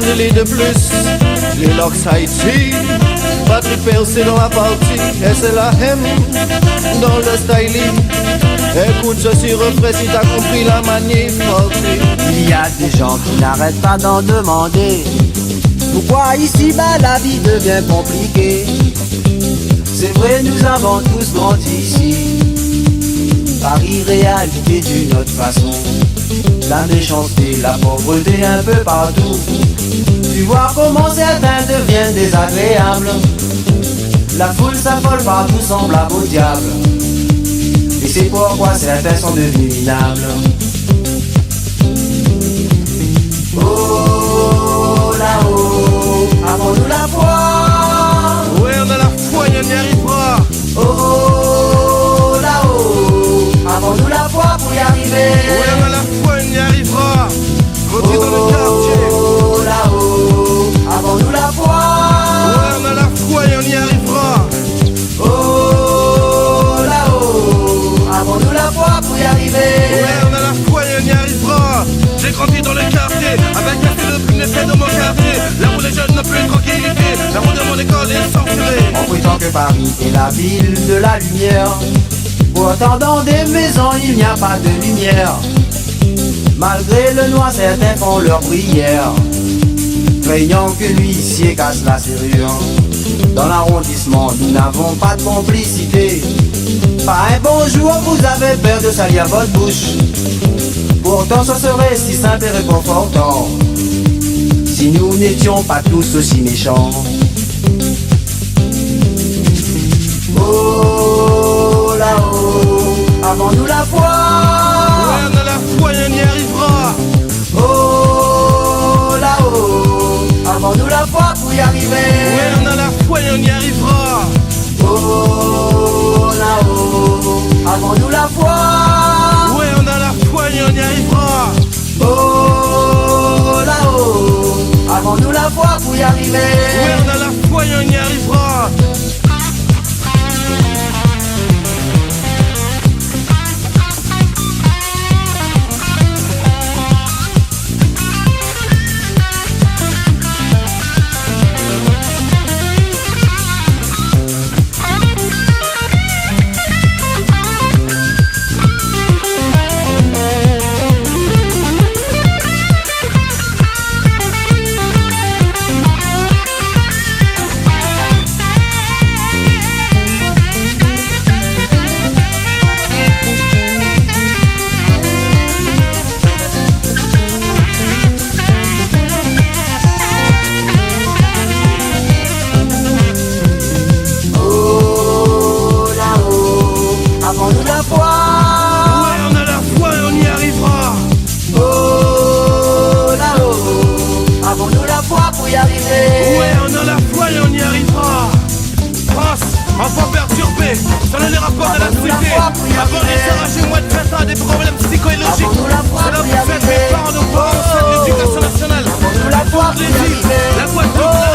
dis-les de plus. Les Locks Haïti, Patrick Percé dans la partie, et c'est la M dans le styling. Écoute ceci refrain si t'as compris la manif. Il y a des gens qui n'arrêtent pas d'en demander pourquoi ici-bas la vie devient compliquée. C'est vrai, nous avons tous grandi ici, par irréalité d'une autre façon. La méchanceté, la pauvreté un peu partout. Tu vois comment certains deviennent désagréables. La foule s'affole partout, semblable au diable. Et c'est pourquoi certains sont devenus minables. Oh là-haut, avons-nous la foi? Ouais, on a la foi et on y arrivera. Oh là-haut, avons-nous la foi pour y arriver? Ouais, on a la foi et on y arrivera. Rentrer dans le quartier. Oh là-haut, avons-nous la foi? Ouais, on a la foi et on y arrivera. Oh là-haut, avons-nous la foi pour y arriver? Ouais, on a la foi et on y arrivera. J'ai grandi dans le quartier, avec un peu de plume de mon quartier. Là où les jeunes n'ont plus de tranquillité, là où de mon école est censurée. On prétend que Paris est la ville de la lumière. Pourtant dans des maisons il n'y a pas de lumière. Malgré le noir, certains font leur prière, craignant que l'huissier casse la serrure. Dans l'arrondissement, nous n'avons pas de complicité. Pas un bonjour, vous avez peur de salir votre bouche. Pourtant ce serait si simple et réconfortant si nous n'étions pas tous aussi méchants. Oh là-haut, avons-nous la foi? Ouais, on a la foi et on y arrivera. Oh là-haut, avons-nous la foi pour y arriver? Ouais, on a la foi et on y arrivera. Oh là-haut, avons-nous la foi? Ouais, on a la foi et on y arrivera. Oh là-haut, avons-nous la foi pour y arriver? Ouais, on a la foi et on y arrivera. Avons-nous la foi? Ouais, on a la foi et on y arrivera. Oh là-haut, avons-nous la foi pour y arriver? Ouais, on a la foi et on y arrivera. France, enfant perturbé, selon les rapports de la cité. Avant les arrachés, moi de 20 ans, des problèmes psychologiques. C'est là où vous faites mes parents, nos parents, c'est l'éducation nationale. Avons-nous la foi pour y arriver? La Guadeloupe,